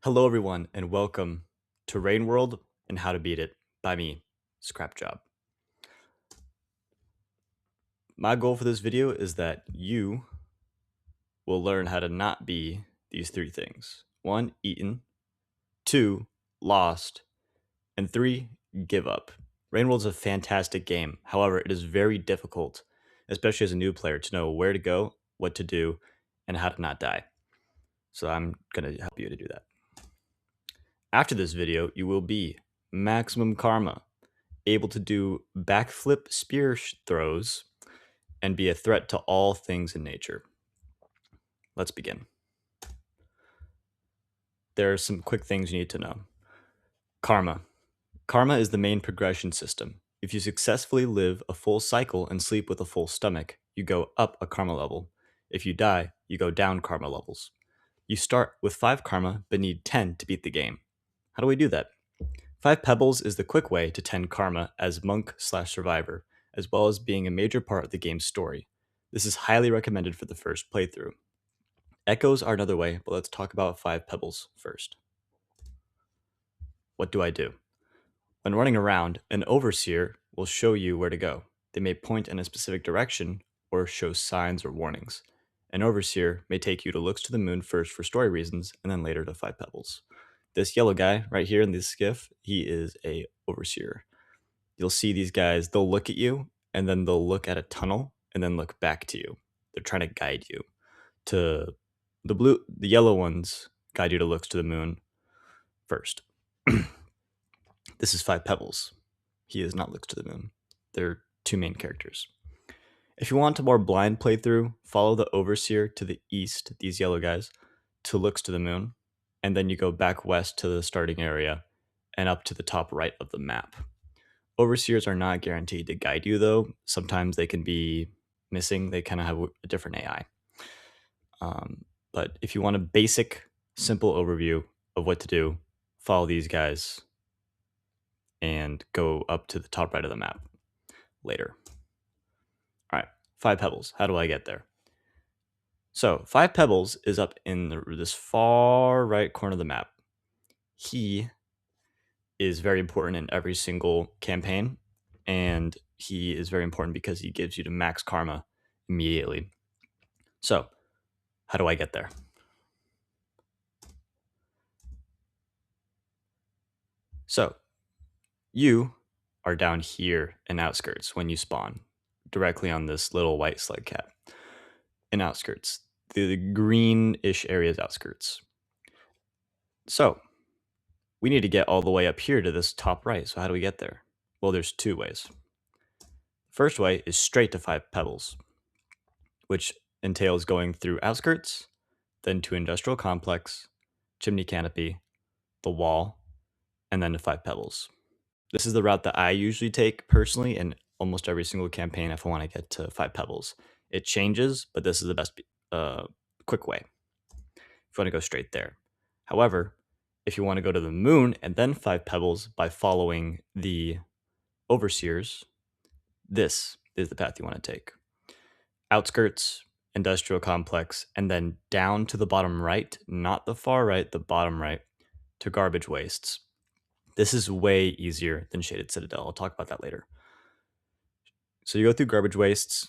Hello, everyone, and welcome to Rain World and How to Beat It by me, Scrap Job. My goal for this video is that you will learn how to not be these three things: one, eaten; two, lost; and three, give up. Rain World is a fantastic game. However, it is very difficult, especially as a new player, to know where to go, what to do, and how to not die. So I'm going to help you to do that. After this video, you will be maximum karma, able to do backflip spear throws, and be a threat to all things in nature. Let's begin. There are some quick things you need to know. Karma. Karma is the main progression system. If you successfully live a full cycle and sleep with a full stomach, you go up a karma level. If you die, you go down karma levels. You start with 5 karma, but need 10 to beat the game. How do we do that? 5 Pebbles is the quick way to 10 karma as monk/survivor, as well as being a major part of the game's story. This is highly recommended for the first playthrough. Echoes are another way, but let's talk about 5 Pebbles first. What do I do? When running around, an overseer will show you where to go. They may point in a specific direction or show signs or warnings. An overseer may take you to Looks to the Moon first for story reasons, and then later to 5 Pebbles. This yellow guy right here in this skiff, he is a overseer. You'll see these guys, they'll look at you, and then they'll look at a tunnel, and then look back to you. They're trying to guide you to the yellow ones guide you to Looks to the Moon first. This is 5 Pebbles. He is not Looks to the Moon. They're two main characters. If you want a more blind playthrough, follow the overseer to the east, these yellow guys, to Looks to the Moon, and then you go back west to the starting area and up to the top right of the map. Overseers are not guaranteed to guide you, though. Sometimes they can be missing. They kind of have a different AI. But if you want a basic, simple overview of what to do, follow these guys and go up to the top right of the map later. All right, 5 Pebbles. How do I get there? So 5 Pebbles is up in this far right corner of the map. He is very important in every single campaign, and he is very important because he gives you to max karma immediately. So, how do I get there? So, you are down here in Outskirts when you spawn, directly on this little white slug cat. In Outskirts, the greenish area is Outskirts. So, we need to get all the way up here to this top right. So, how do we get there? Well, there's 2 ways. First way is straight to 5 Pebbles, which entails going through Outskirts, then to Industrial Complex, Chimney Canopy, the Wall, and then to 5 Pebbles. This is the route that I usually take personally in almost every single campaign if I want to get to 5 Pebbles. It changes, but this is the best quick way if you want to go straight there. However, if you want to go to the moon and then 5 Pebbles by following the overseers, this is the path you want to take. Outskirts, Industrial Complex, and then down to the bottom right, not the far right, the bottom right, to Garbage Wastes. This is way easier than Shaded Citadel. I'll talk about that later. So you go through Garbage Wastes,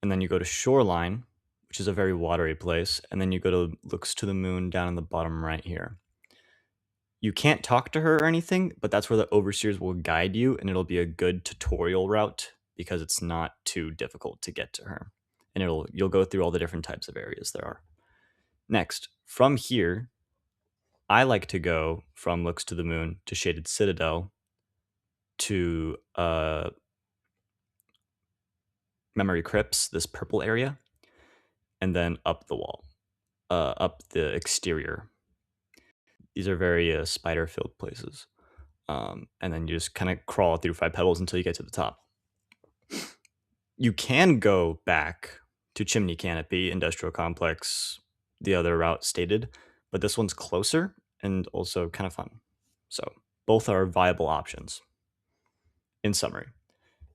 and then you go to Shoreline, which is a very watery place, and then you go to Looks to the Moon down in the bottom right here. You can't talk to her or anything, but that's where the overseers will guide you, and it'll be a good tutorial route because it's not too difficult to get to her. And you'll go through all the different types of areas there are. Next, from here, I like to go from Looks to the Moon to Shaded Citadel to Memory Crypts, this purple area, and then up the wall, up the exterior. These are very spider-filled places. And then you just kind of crawl through 5 Pebbles until you get to the top. You can go back to Chimney Canopy, Industrial Complex, the other route stated, but this one's closer and also kind of fun. So both are viable options. In summary,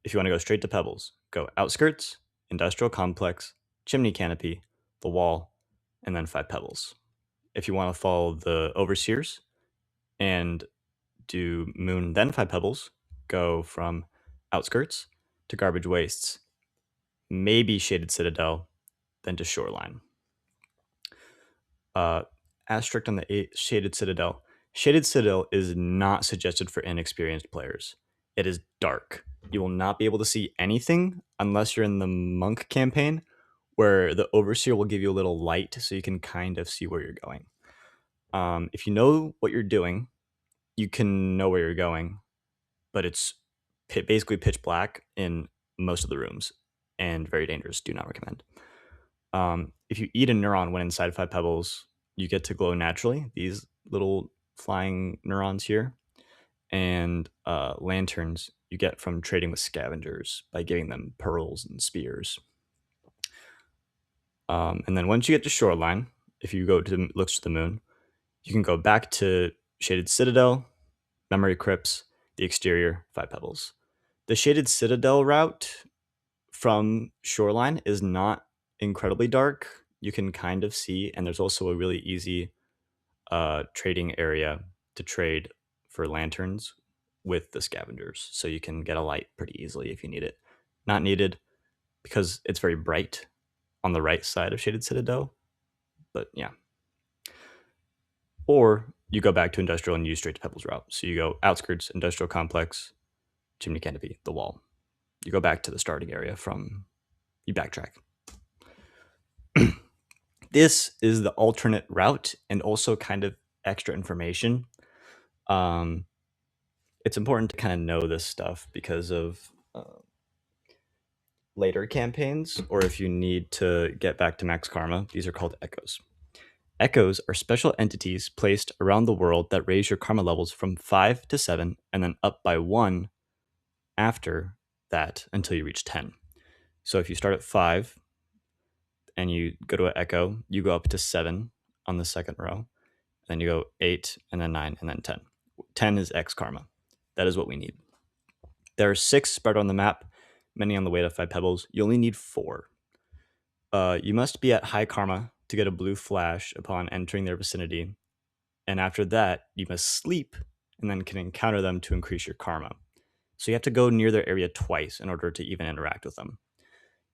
if you want to go straight to Pebbles, go Outskirts, Industrial Complex, Chimney Canopy, the Wall, and then 5 Pebbles. if you want to follow the overseers and do moon then five pebbles, go from outskirts to garbage wastes, maybe shaded citadel, then to shoreline. Asterisk on the shaded citadel. Shaded citadel is not suggested for inexperienced players. It is dark. You will not be able to see anything unless you're in the monk campaign, where the overseer will give you a little light so you can kind of see where you're going. If you know what you're doing, you can know where you're going, but it's basically pitch black in most of the rooms and very dangerous. Do not recommend. If you eat a neuron when inside five pebbles, you get to glow naturally. These little flying neurons here, and lanterns you get from trading with scavengers by giving them pearls and spears. And then once you get to shoreline, if you go to looks to the moon, you can go back to shaded citadel, memory crypts, the exterior, five pebbles. The shaded citadel route from shoreline is not incredibly dark. You can kind of see, and there's also a really easy trading area to trade for lanterns with the scavengers, so you can get a light pretty easily if you need it. Not needed because it's very bright on the right side of shaded citadel, but yeah. Or you go back to industrial and use straight to pebbles route. So you go outskirts, industrial complex, chimney canopy, the wall. You go back to the starting area from, you backtrack. This is the alternate route and also kind of extra information. It's important to kind of know this stuff because of later campaigns, or if you need to get back to max karma. These are called echoes. Echoes are special entities placed around the world that raise your karma levels from 5 to 7 and then up by 1 after that until you reach 10. So if you start at 5 and you go to an echo, you go up to 7 on the second row. Then you go 8 and then 9 and then 10. 10 is X karma. That is what we need. There are 6 spread on the map, many on the way to 5 pebbles. You only need 4. You must be at high karma to get a blue flash upon entering their vicinity. And after that, you must sleep and then can encounter them to increase your karma. So you have to go near their area twice in order to even interact with them.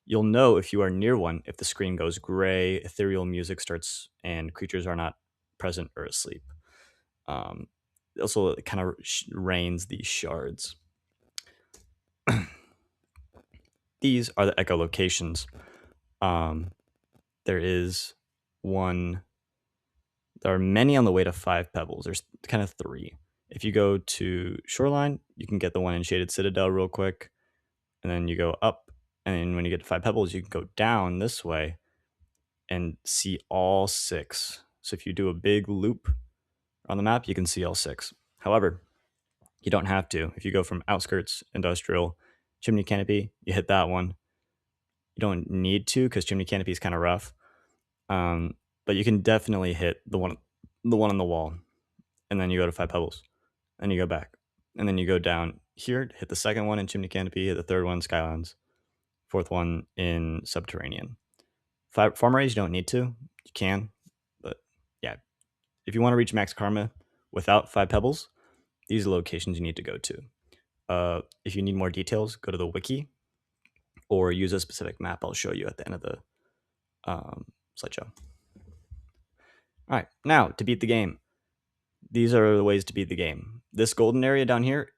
You'll know if you are near one if the screen goes gray, ethereal music starts, and creatures are not present or asleep. Also, it kind of rains these shards. These are the echolocations. There is one. There are many on the way to 5 pebbles. There's kind of 3. If you go to shoreline, you can get the one in shaded citadel real quick, and then you go up, and then when you get to 5 pebbles, you can go down this way and see all 6. So if you do a big loop on the map, you can see all 6. However, you don't have to. If you go from outskirts, industrial, chimney canopy, you hit that one. You don't need to because chimney canopy is kind of rough. But you can definitely hit the one on the wall, and then you go to 5 pebbles, and you go back, and then you go down here, hit the second one in chimney canopy, hit the third one Skylands, fourth one in subterranean. Farm rays you don't need to. You can, but yeah, if you want to reach max karma without 5 pebbles, these are locations you need to go to. If you need more details, go to the wiki or use a specific map I'll show you at the end of the slideshow. All right, now to beat the game. These are the ways to beat the game. This golden area down here,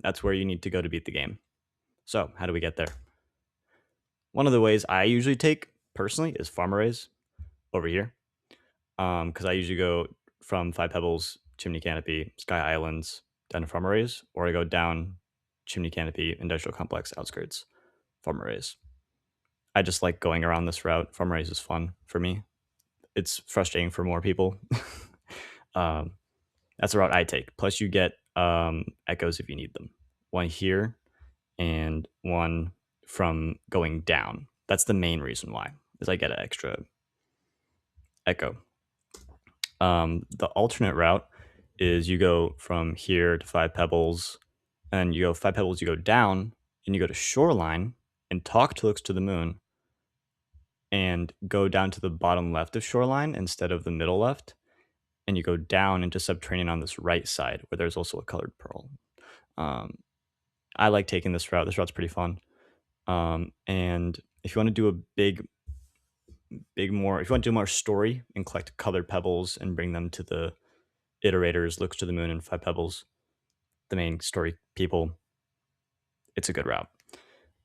that's where you need to go to beat the game. So how do we get there? One of the ways I usually take personally is farm arrays over here. Because I usually go from 5 pebbles, chimney canopy, sky islands, down to farm arrays, or I go down chimney canopy, industrial complex, outskirts, farm arrays. I just like going around this route. Farm arrays is fun for me. It's frustrating for more people. That's the route I take. Plus, you get echoes if you need them. One here and one from going down. That's the main reason why, is I get an extra echo. The alternate route is you go from here to 5 pebbles, and you go 5 pebbles, you go down, and you go to shoreline and talk to looks to the moon, and go down to the bottom left of shoreline instead of the middle left, and you go down into Subterranean on this right side where there's also a colored pearl. Um, I like taking this route. This route's pretty fun. And if you want to do a if you want to do more story and collect colored pebbles and bring them to the iterators, looks to the moon and 5 pebbles, the main story people, it's a good route.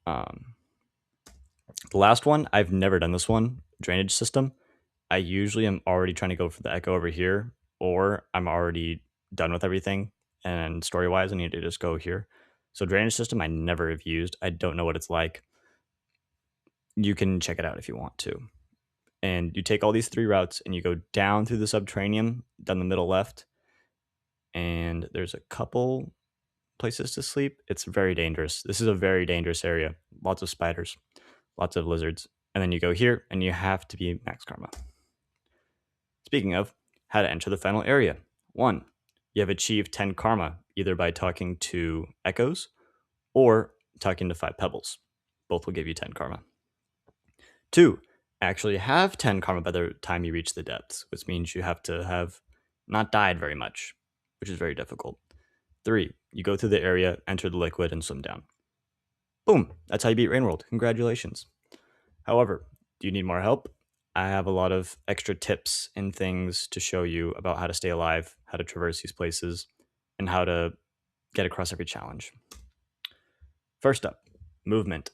The last one, I've never done this one, drainage system. I usually am already trying to go for the echo over here, or I'm already done with everything. And story wise, I need to just go here. So drainage system, I never have used. I don't know what it's like. You can check it out if you want to. And you take all these 3 routes and you go down through the subterranean, down the middle left. And there's a couple places to sleep. It's very dangerous. This is a very dangerous area. Lots of spiders, lots of lizards. And then you go here and you have to be max karma. Speaking of, how to enter the final area. 1. You have achieved 10 karma, either by talking to echoes or talking to 5 pebbles. Both will give you 10 karma. 2. Actually have 10 karma by the time you reach the depths, which means you have to have not died very much, which is very difficult. 3. You go through the area, enter the liquid, and swim down. Boom! That's how you beat Rain World. Congratulations. However, do you need more help? I have a lot of extra tips and things to show you about how to stay alive, how to traverse these places, and how to get across every challenge. First up, movement.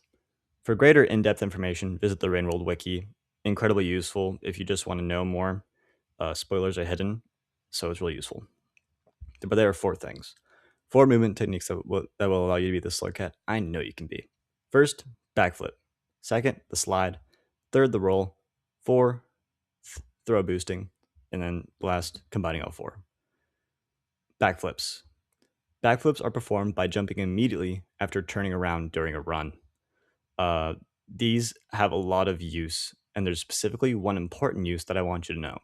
For greater in-depth information, visit the Rain World wiki. Incredibly useful if you just want to know more. Spoilers are hidden, so it's really useful. But there are 4 things. 4 movement techniques that will allow you to be the slug cat I know you can be. First, backflip. Second, the slide. Third, the roll. 4, throw boosting. And then last, combining all 4. Backflips. Backflips are performed by jumping immediately after turning around during a run. These have a lot of use, and there's specifically one important use that I want you to know.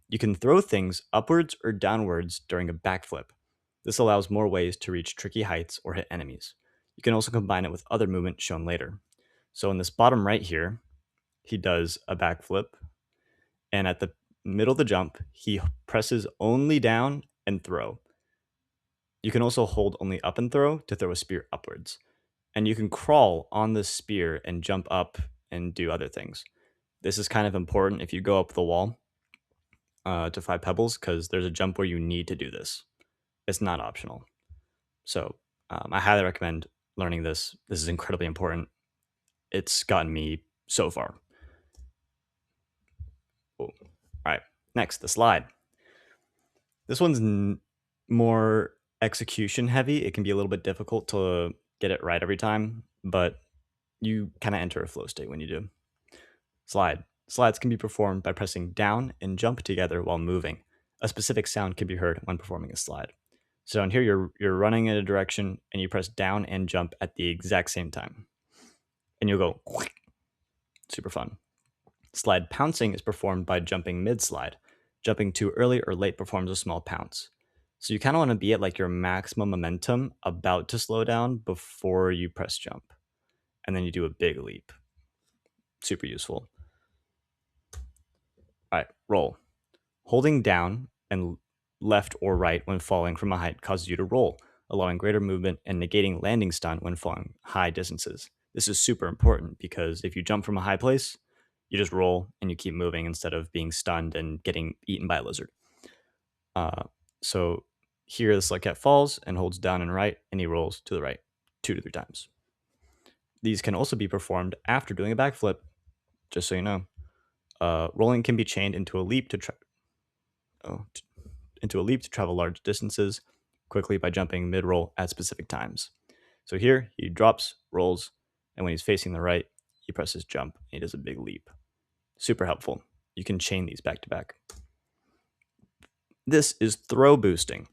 You can throw things upwards or downwards during a backflip. This allows more ways to reach tricky heights or hit enemies. You can also combine it with other movement shown later. So in this bottom right here, he does a backflip, and at the middle of the jump, he presses only down and throw. You can also hold only up and throw to throw a spear upwards. And you can crawl on the spear and jump up and do other things. This is kind of important if you go up the wall to 5 pebbles, because there's a jump where you need to do this. It's not optional. So I highly recommend learning this. This is incredibly important. It's gotten me so far. All right, next, the slide. This one's more execution heavy. It can be a little bit difficult to get it right every time, but you kind of enter a flow state when you do. Slide. Slides can be performed by pressing down and jump together while moving. A specific sound can be heard when performing a slide. So down here, you're running in a direction and you press down and jump at the exact same time. And you'll go, super fun. Slide pouncing is performed by jumping mid-slide. Jumping too early or late performs a small pounce. So you kind of want to be at like your maximum momentum, about to slow down before you press jump. And then you do a big leap. Super useful. All right, roll. Holding down and left or right when falling from a height causes you to roll, allowing greater movement and negating landing stun when falling high distances. This is super important because if you jump from a high place, you just roll and you keep moving instead of being stunned and getting eaten by a lizard. So here the slug cat falls and holds down and right, and he rolls to the right 2 to 3 times. These can also be performed after doing a backflip, just so you know. Rolling can be chained into a leap to travel large distances quickly by jumping mid-roll at specific times. So here he drops, rolls, and when he's facing the right, he presses jump and he does a big leap. Super helpful. You can chain these back to back. This is throw boosting.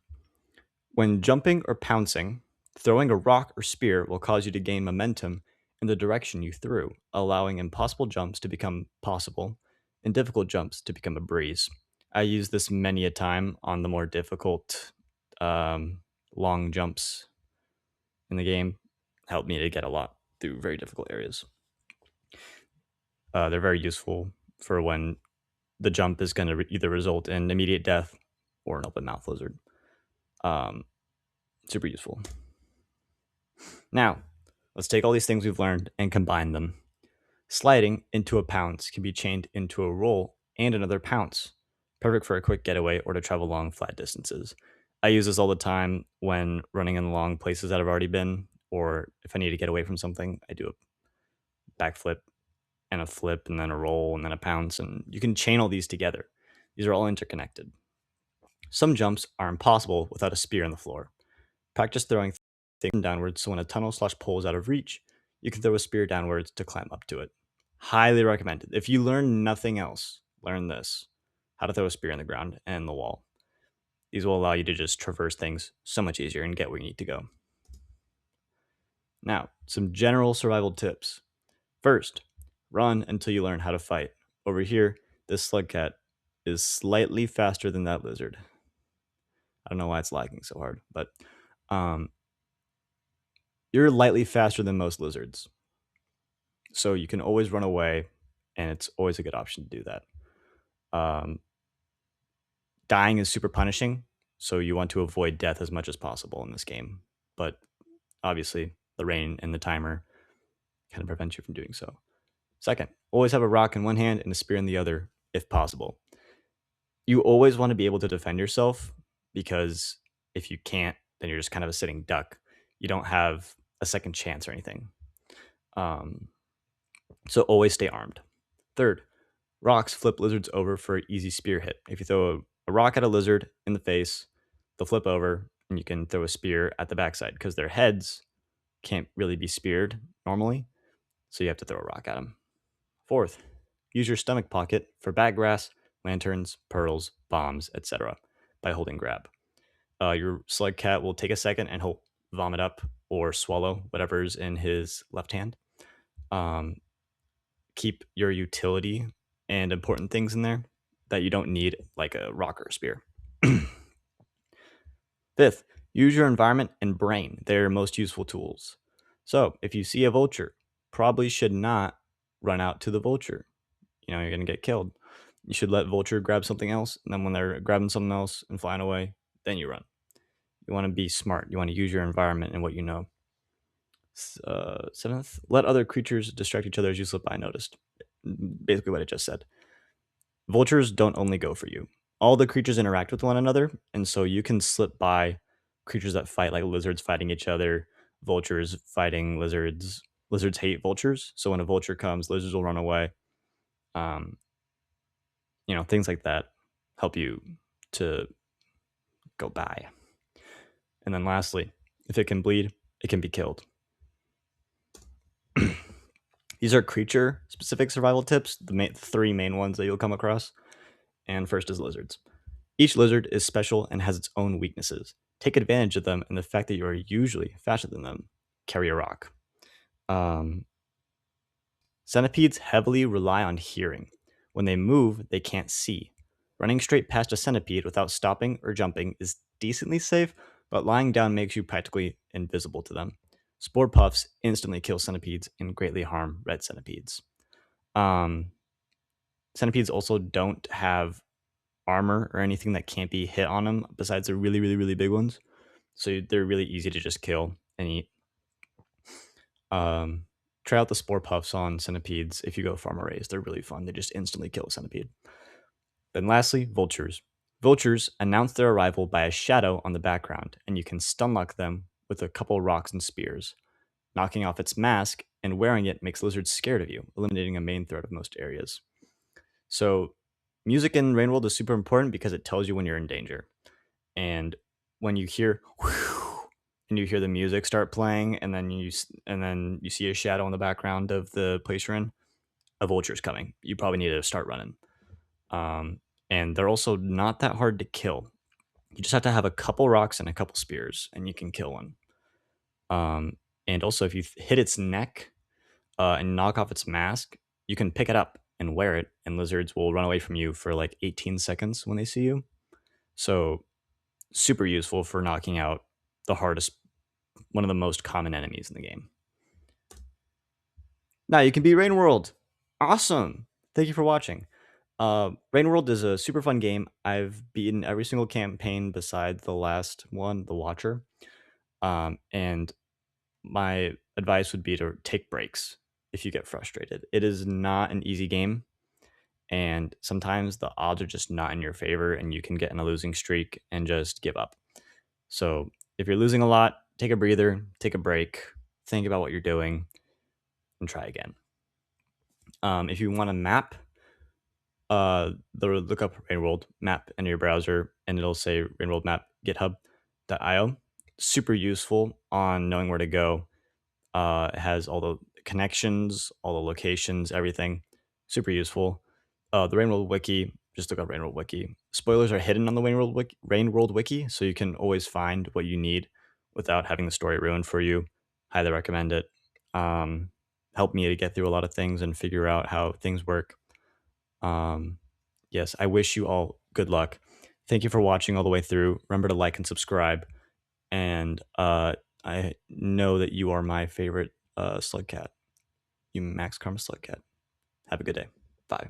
When jumping or pouncing, throwing a rock or spear will cause you to gain momentum in the direction you threw, allowing impossible jumps to become possible and difficult jumps to become a breeze. I use this many a time on the more difficult long jumps in the game. Helped me to get a lot through very difficult areas. They're very useful for when the jump is going to either result in immediate death or an open mouth lizard. Super useful. Now, let's take all these things we've learned and combine them. Sliding into a pounce can be chained into a roll and another pounce, perfect for a quick getaway or to travel long flat distances. I use this all the time when running in long places that I've already been, or if I need to get away from something, I do a backflip and a flip and then a roll and then a pounce, and you can chain all these together. These are all interconnected. Some jumps are impossible without a spear in the floor. Practice throwing things downwards so when a tunnel/pole is out of reach, you can throw a spear downwards to climb up to it. Highly recommended. If you learn nothing else, learn this: how to throw a spear in the ground and the wall. These will allow you to just traverse things so much easier and get where you need to go. Now, some general survival tips. First, run until you learn how to fight. Over here, this slug cat is slightly faster than that lizard. I don't know why it's lagging so hard, but you're lightly faster than most lizards. So you can always run away, and it's always a good option to do that. Dying is super punishing, so you want to avoid death as much as possible in this game. But obviously, the rain and the timer kind of prevent you from doing so. Second, always have a rock in one hand and a spear in the other, if possible. You always want to be able to defend yourself, because if you can't, then you're just kind of a sitting duck. You don't have a second chance or anything. So always stay armed. Third, rocks flip lizards over for an easy spear hit. If you throw a rock at a lizard in the face, they'll flip over, and you can throw a spear at the backside because their heads can't really be speared normally. So you have to throw a rock at them. Fourth, use your stomach pocket for bag grass, lanterns, pearls, bombs, etc. by holding grab. Your slug cat will take a second and he'll vomit up or swallow whatever's in his left hand. Keep your utility and important things in there that you don't need, like a rock or a spear. Fifth, use your environment and brain. They're most useful tools. So if you see a vulture, probably should not run out to the vulture. You're going to get killed. You should let vulture grab something else, and then when they're grabbing something else and flying away, then you run. You want to be smart. You want to use your environment and what you know. Seventh, let other creatures distract each other as you slip by unnoticed. Basically what I just said. Vultures don't only go for you. All the creatures interact with one another, and so you can slip by creatures that fight, like lizards fighting each other, vultures fighting lizards. Lizards hate vultures, so when a vulture comes, lizards will run away. Things like that help you to go by. And then lastly, if it can bleed, it can be killed. These are creature-specific survival tips, the three main ones that you'll come across. And first is lizards. Each lizard is special and has its own weaknesses. Take advantage of them and the fact that you are usually faster than them. Carry a rock. Centipedes heavily rely on hearing. When they move, they can't see. Running straight past a centipede without stopping or jumping is decently safe, but lying down makes you practically invisible to them. Spore puffs instantly kill centipedes and greatly harm red centipedes. Centipedes also don't have armor or anything that can't be hit on them besides the really, really, really big ones. So they're really easy to just kill and eat. Try out the spore puffs on centipedes if you go farm arrays. They're really fun. They just instantly kill a centipede. Then lastly, vultures. Vultures announce their arrival by a shadow on the background, and you can stun lock them with a couple rocks and spears. Knocking off its mask and wearing it makes lizards scared of you, eliminating a main threat of most areas. So music in Rain World is super important because it tells you when you're in danger. And when you hear and you hear the music start playing, and then you see a shadow in the background of the place you're in, a vulture's coming. You probably need to start running. And they're also not that hard to kill. You just have to have a couple rocks and a couple spears, and you can kill one. And also, if you hit its neck and knock off its mask, you can pick it up and wear it, and lizards will run away from you for like 18 seconds when they see you. So super useful for knocking out one of the most common enemies in the game. Now you can beat Rain World. Awesome. Thank you for watching. Rain World is a super fun game. I've beaten every single campaign beside the last one, The Watcher. And my advice would be to take breaks if you get frustrated. It is not an easy game, and sometimes the odds are just not in your favor, and you can get in a losing streak and just give up. So if you're losing a lot, take a breather, take a break, think about what you're doing, and try again. If you want a map, look up Rainworld map in your browser, and it'll say Rainworld map GitHub.io. Super useful on knowing where to go. It has all the connections, all the locations, everything. Super useful. The Rainworld wiki, just look up Rainworld wiki. Spoilers are hidden on the Rainworld wiki, so you can always find what you need without having the story ruined for you. Highly recommend it. Helped me to get through a lot of things and figure out how things work. Yes, I wish you all good luck. Thank you for watching all the way through. Remember to like and subscribe. And I know that you are my favorite Slugcat. You Max Karma Slugcat. Have a good day. Bye.